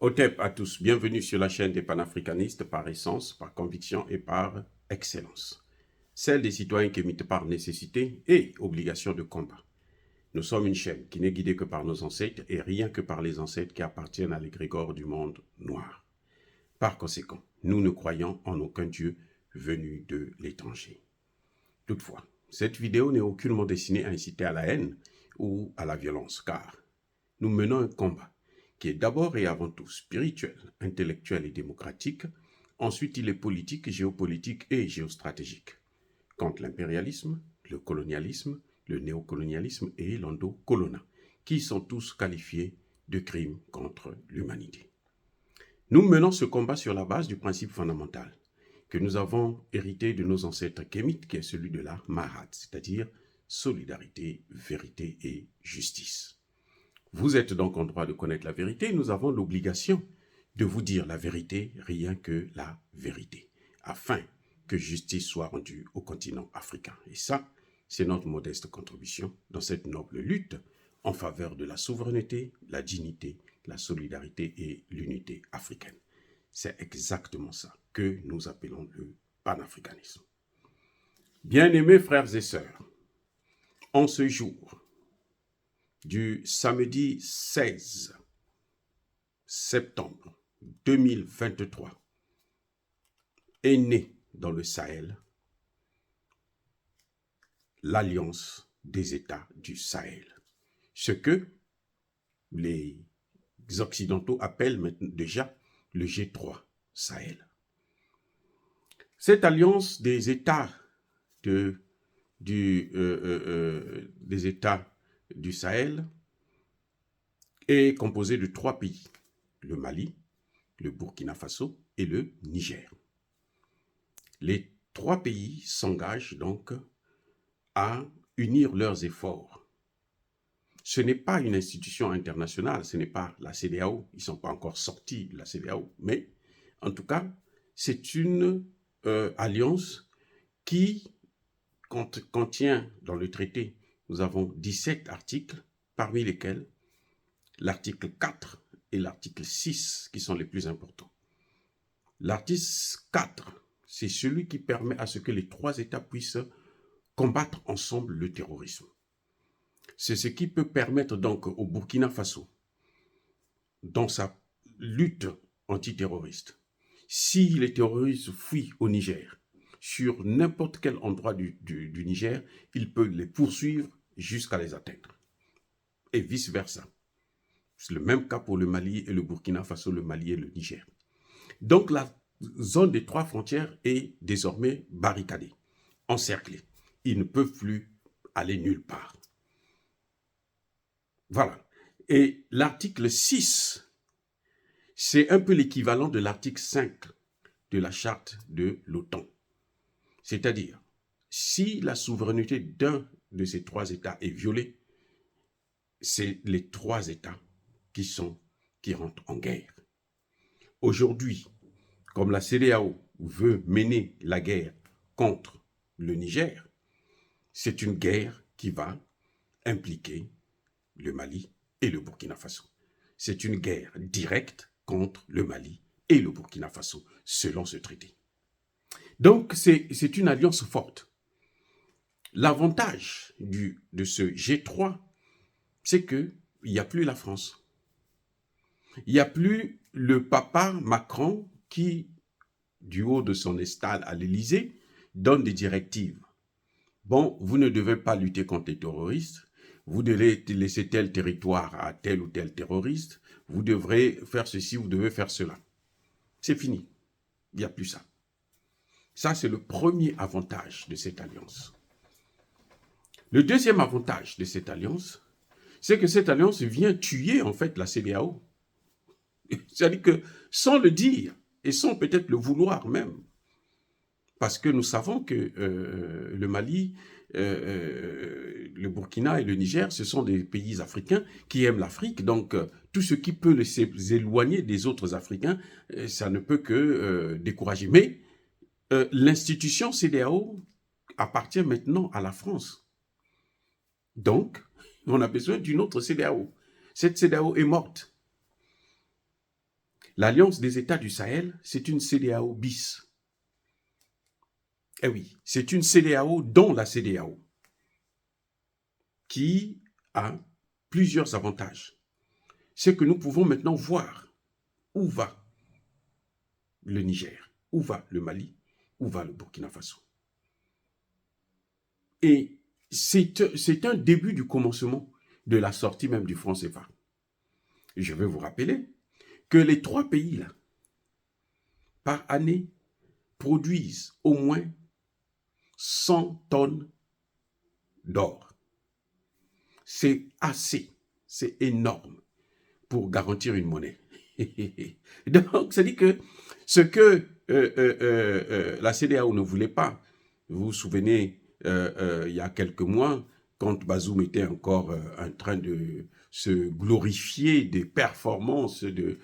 Otep à tous, bienvenue sur la chaîne des panafricanistes par essence, par conviction et par excellence. Celle des citoyens qui émitent par nécessité et obligation de combat. Nous sommes une chaîne qui n'est guidée que par nos ancêtres et rien que par les ancêtres qui appartiennent à l'égrégore du monde noir. Par conséquent, nous ne croyons en aucun Dieu venu de l'étranger. Toutefois, cette vidéo n'est aucunement destinée à inciter à la haine ou à la violence, car nous menons un combat qui est d'abord et avant tout spirituel, intellectuel et démocratique. Ensuite, il est politique, géopolitique et géostratégique. Contre l'impérialisme, le colonialisme, le néocolonialisme et l'endocolonat, qui sont tous qualifiés de crimes contre l'humanité. Nous menons ce combat sur la base du principe fondamental que nous avons hérité de nos ancêtres kémites, qui est celui de la Mahat, c'est-à-dire solidarité, vérité et justice. Vous êtes donc en droit de connaître la vérité. Nous avons l'obligation de vous dire la vérité, rien que la vérité, afin que justice soit rendue au continent africain. Et ça, c'est notre modeste contribution dans cette noble lutte en faveur de la souveraineté, la dignité, la solidarité et l'unité africaine. C'est exactement ça que nous appelons le panafricanisme. Bien-aimés frères et sœurs, en ce jour du samedi 16 septembre 2023 est née dans le Sahel l'Alliance des États du Sahel. Ce que les Occidentaux appellent maintenant déjà le G3 Sahel. Cette alliance des États des États du Sahel est composée de 3 pays, le Mali, le Burkina Faso et le Niger. Les 3 pays s'engagent donc à unir leurs efforts. Ce n'est pas une institution internationale, ce n'est pas la CEDEAO, ils ne sont pas encore sortis de la CEDEAO, mais en tout cas, c'est une alliance qui contient dans le traité, nous avons 17 articles, parmi lesquels l'article 4 et l'article 6 qui sont les plus importants. L'article 4, c'est celui qui permet à ce que les 3 États puissent combattre ensemble le terrorisme. C'est ce qui peut permettre donc au Burkina Faso, dans sa lutte antiterroriste, si les terroristes fuient au Niger, sur n'importe quel endroit du Niger, il peut les poursuivre jusqu'à les atteindre. Et vice-versa. C'est le même cas pour le Mali et le Burkina Faso, le Mali et le Niger. Donc la zone des 3 frontières est désormais barricadée, encerclée. Ils ne peuvent plus aller nulle part. Voilà. Et l'article 6, c'est un peu l'équivalent de l'article 5 de la charte de l'OTAN. C'est-à-dire, si la souveraineté d'un de ces 3 États est violée, c'est les 3 États qui rentrent en guerre. Aujourd'hui, comme la CEDEAO veut mener la guerre contre le Niger, c'est une guerre qui va impliquer le Mali et le Burkina Faso. C'est une guerre directe contre le Mali et le Burkina Faso, selon ce traité. Donc, c'est une alliance forte. L'avantage de ce G3, c'est qu'il n'y a plus la France. Il n'y a plus le papa Macron qui, du haut de son estal à l'Élysée, donne des directives. Bon, vous ne devez pas lutter contre les terroristes, vous devez laisser tel territoire à tel ou tel terroriste, vous devrez faire ceci, vous devez faire cela. C'est fini. Il n'y a plus ça. Ça, c'est le premier avantage de cette alliance. Le deuxième avantage de cette alliance, c'est que cette alliance vient tuer en fait la CEDEAO. C'est-à-dire que sans le dire, et sans peut-être le vouloir même, parce que nous savons que le Mali, le Burkina et le Niger, ce sont des pays africains qui aiment l'Afrique. Donc, tout ce qui peut les éloigner des autres Africains, ça ne peut que décourager. Mais l'institution CEDEAO appartient maintenant à la France. Donc, on a besoin d'une autre CEDEAO. Cette CEDEAO est morte. L'Alliance des États du Sahel, c'est une CEDEAO bis. Eh oui, c'est une CEDEAO dont la CEDEAO, qui a plusieurs avantages. C'est que nous pouvons maintenant voir où va le Niger, où va le Mali, où va le Burkina Faso. Et c'est un début du commencement de la sortie même du franc CFA. Je vais vous rappeler que les 3 pays-là, par année, produisent au moins 100 tonnes d'or. C'est assez, c'est énorme pour garantir une monnaie. Donc, ça dit que ce que la CEDEAO ne voulait pas, vous vous souvenez, il y a quelques mois, quand Bazoum était encore en train de se glorifier des performances du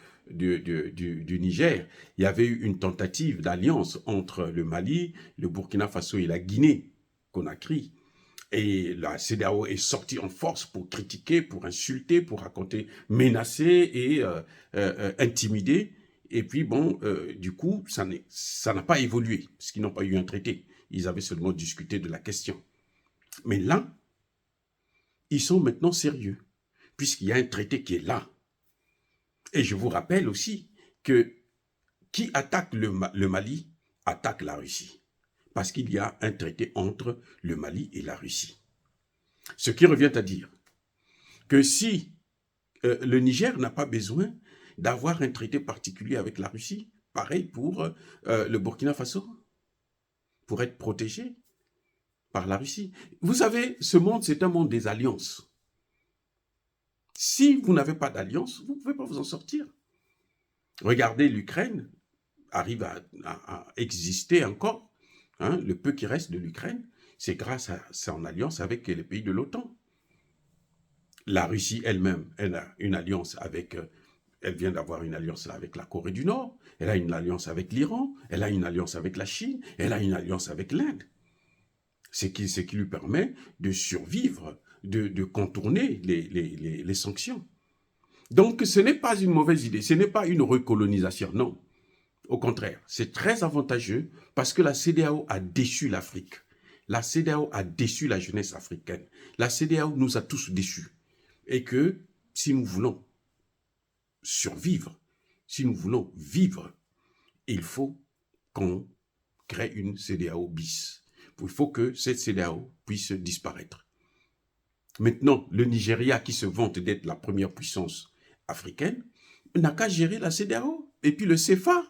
Niger, il y avait eu une tentative d'alliance entre le Mali, le Burkina Faso et la Guinée, Conakry. Et la CEDEAO est sortie en force pour critiquer, pour insulter, pour raconter, menacer et intimider. Et puis bon, du coup, ça n'a pas évolué, parce qu'ils n'ont pas eu un traité. Ils avaient seulement discuté de la question. Mais là, ils sont maintenant sérieux, puisqu'il y a un traité qui est là. Et je vous rappelle aussi que qui attaque le Mali attaque la Russie, parce qu'il y a un traité entre le Mali et la Russie. Ce qui revient à dire que si le Niger n'a pas besoin d'avoir un traité particulier avec la Russie, pareil pour le Burkina Faso, pour être protégé par la Russie. Vous savez, ce monde, c'est un monde des alliances. Si vous n'avez pas d'alliance, vous ne pouvez pas vous en sortir. Regardez, l'Ukraine arrive à exister encore. Hein, le peu qui reste de l'Ukraine, c'est grâce à son alliance avec les pays de l'OTAN. La Russie elle-même, elle a une alliance avec, elle vient d'avoir une alliance avec la Corée du Nord, elle a une alliance avec l'Iran, elle a une alliance avec la Chine, elle a une alliance avec l'Inde. Ce qui lui permet de survivre, de contourner les sanctions. Donc ce n'est pas une mauvaise idée, ce n'est pas une recolonisation, non. Au contraire, c'est très avantageux parce que la CEDEAO a déçu l'Afrique. La CEDEAO a déçu la jeunesse africaine. La CEDEAO nous a tous déçus. Et que si nous voulons survivre, si nous voulons vivre, il faut qu'on crée une CEDEAO bis. Il faut que cette CEDEAO puisse disparaître. Maintenant, le Nigeria, qui se vante d'être la première puissance africaine, n'a qu'à gérer la CEDEAO. Et puis le CFA.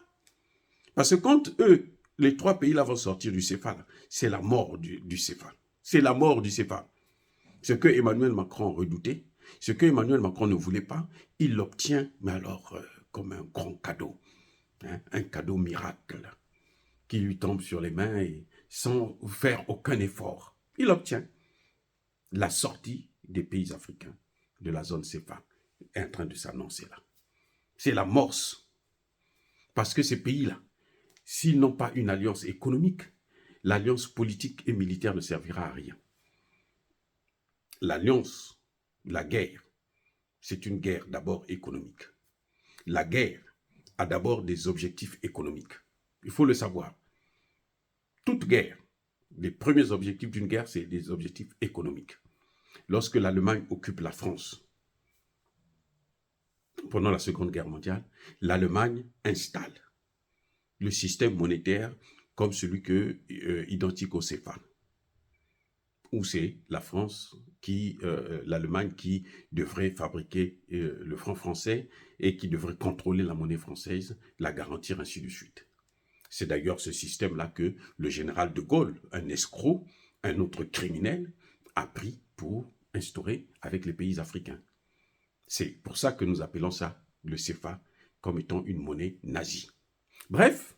Parce que quand eux, les 3 pays là vont sortir du CFA, c'est la mort du CFA. C'est la mort du CFA. Ce que Emmanuel Macron redoutait, ce que Emmanuel Macron ne voulait pas, il l'obtient, mais alors comme un grand cadeau, hein, un cadeau miracle qui lui tombe sur les mains et sans faire aucun effort. Il obtient la sortie des pays africains de la zone CFA est en train de s'annoncer là. C'est l'amorce. Parce que ces pays-là, s'ils n'ont pas une alliance économique, l'alliance politique et militaire ne servira à rien. L'alliance, la guerre, c'est une guerre d'abord économique. La guerre a d'abord des objectifs économiques. Il faut le savoir. Toute guerre, les premiers objectifs d'une guerre, c'est des objectifs économiques. Lorsque l'Allemagne occupe la France, pendant la Seconde Guerre mondiale, l'Allemagne installe le système monétaire comme celui identique au CFA, où c'est la France l'Allemagne qui devrait fabriquer le franc français et qui devrait contrôler la monnaie française, la garantir, ainsi de suite. C'est d'ailleurs ce système-là que le général de Gaulle, un escroc, un autre criminel, a pris pour instaurer avec les pays africains. C'est pour ça que nous appelons ça, le CFA, comme étant une monnaie nazie. Bref,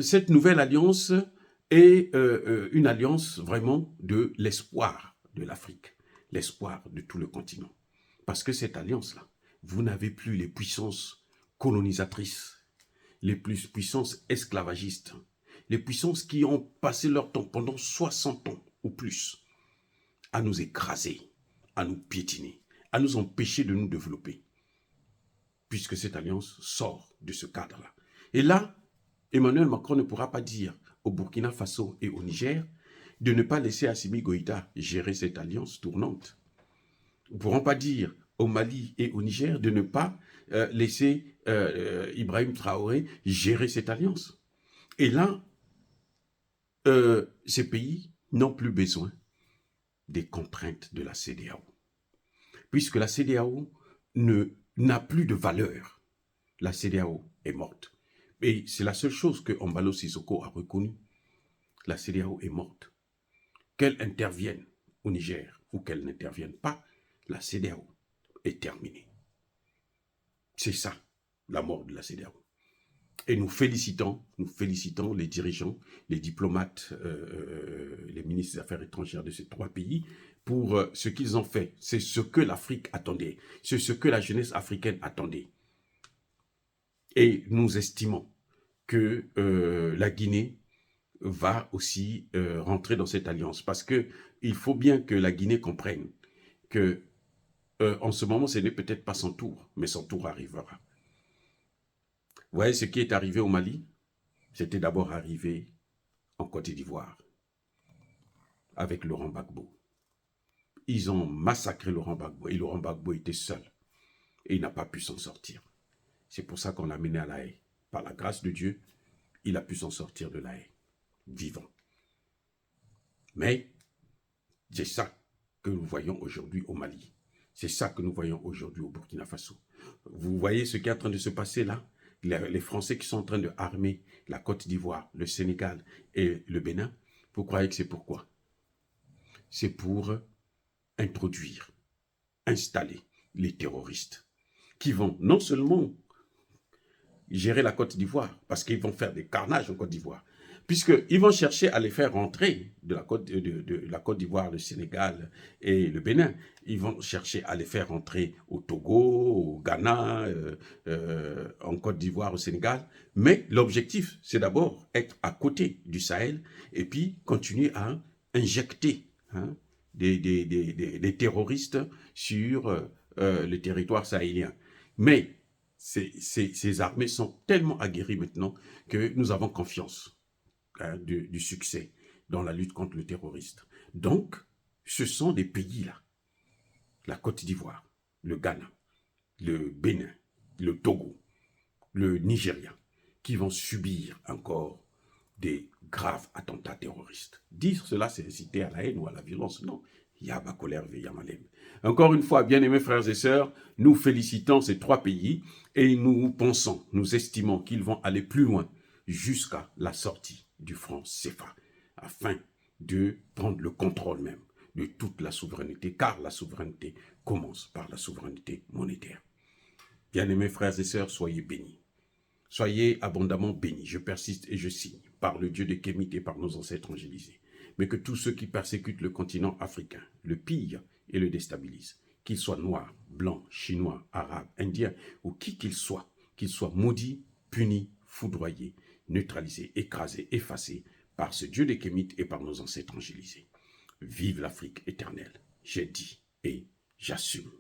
cette nouvelle alliance est une alliance vraiment de l'espoir de l'Afrique, l'espoir de tout le continent. Parce que cette alliance-là, vous n'avez plus les puissances colonisatrices, les puissances esclavagistes, les puissances qui ont passé leur temps pendant 60 ans ou plus à nous écraser, à nous piétiner, à nous empêcher de nous développer. puisque cette alliance sort de ce cadre-là. Et là, Emmanuel Macron ne pourra pas dire au Burkina Faso et au Niger de ne pas laisser Assimi Goïta gérer cette alliance tournante. Ils ne pourront pas dire au Mali et au Niger de ne pas laisser Ibrahim Traoré gérer cette alliance. Et là, ces pays n'ont plus besoin des contraintes de la CEDEAO. Puisque la CEDEAO n'a plus de valeur. La CEDEAO est morte. Et c'est la seule chose que Embalo Sissoko a reconnue. La CEDEAO est morte. Qu'elle intervienne au Niger ou qu'elle n'intervienne pas, la CEDEAO est terminée. C'est ça, la mort de la CEDEAO. Et nous félicitons les dirigeants, les diplomates, les ministres des Affaires étrangères de ces 3 pays pour ce qu'ils ont fait. C'est ce que l'Afrique attendait. C'est ce que la jeunesse africaine attendait. Et nous estimons que la Guinée va aussi rentrer dans cette alliance. Parce qu'il faut bien que la Guinée comprenne que en ce moment, ce n'est peut-être pas son tour, mais son tour arrivera. Vous voyez ce qui est arrivé au Mali? C'était d'abord arrivé en Côte d'Ivoire, avec Laurent Gbagbo. Ils ont massacré Laurent Gbagbo, et Laurent Gbagbo était seul. Et il n'a pas pu s'en sortir. C'est pour ça qu'on l'a mené à La Haye. Par la grâce de Dieu, il a pu s'en sortir de La Haye, vivant. Mais c'est ça que nous voyons aujourd'hui au Mali. C'est ça que nous voyons aujourd'hui au Burkina Faso. Vous voyez ce qui est en train de se passer là? Les Français qui sont en train de armer la Côte d'Ivoire, le Sénégal et le Bénin, vous croyez que c'est pourquoi? C'est pour introduire, installer les terroristes qui vont non seulement gérer la Côte d'Ivoire, parce qu'ils vont faire des carnages en Côte d'Ivoire, puisqu'ils vont chercher à les faire rentrer de la Côte d'Ivoire, le Sénégal et le Bénin. Ils vont chercher à les faire rentrer au Togo, au Ghana, en Côte d'Ivoire, au Sénégal. Mais l'objectif, c'est d'abord être à côté du Sahel et puis continuer à injecter des terroristes sur le territoire sahélien. Mais ces armées sont tellement aguerries maintenant que nous avons confiance du succès dans la lutte contre le terroriste. Donc, ce sont des pays-là, la Côte d'Ivoire, le Ghana, le Bénin, le Togo, le Nigeria, qui vont subir encore des graves attentats terroristes. Dire cela, c'est inciter à la haine ou à la violence. Non. Yaba colère Yamalem. Encore une fois, bien-aimés frères et sœurs, nous félicitons ces 3 pays et nous pensons, nous estimons qu'ils vont aller plus loin jusqu'à la sortie du franc CFA, afin de prendre le contrôle même de toute la souveraineté, car la souveraineté commence par la souveraineté monétaire. Bien-aimés frères et sœurs, soyez bénis. Soyez abondamment bénis. Je persiste et je signe, par le Dieu de Kémit et par nos ancêtres angélisés. Mais que tous ceux qui persécutent le continent africain le pillent et le déstabilisent, qu'ils soient noirs, blancs, chinois, arabes, indiens, ou qui qu'ils soient maudits, punis, foudroyés, neutralisés, écrasés, effacés par ce Dieu de Kémit et par nos ancêtres angélisés. Vive l'Afrique éternelle. J'ai dit et j'assume.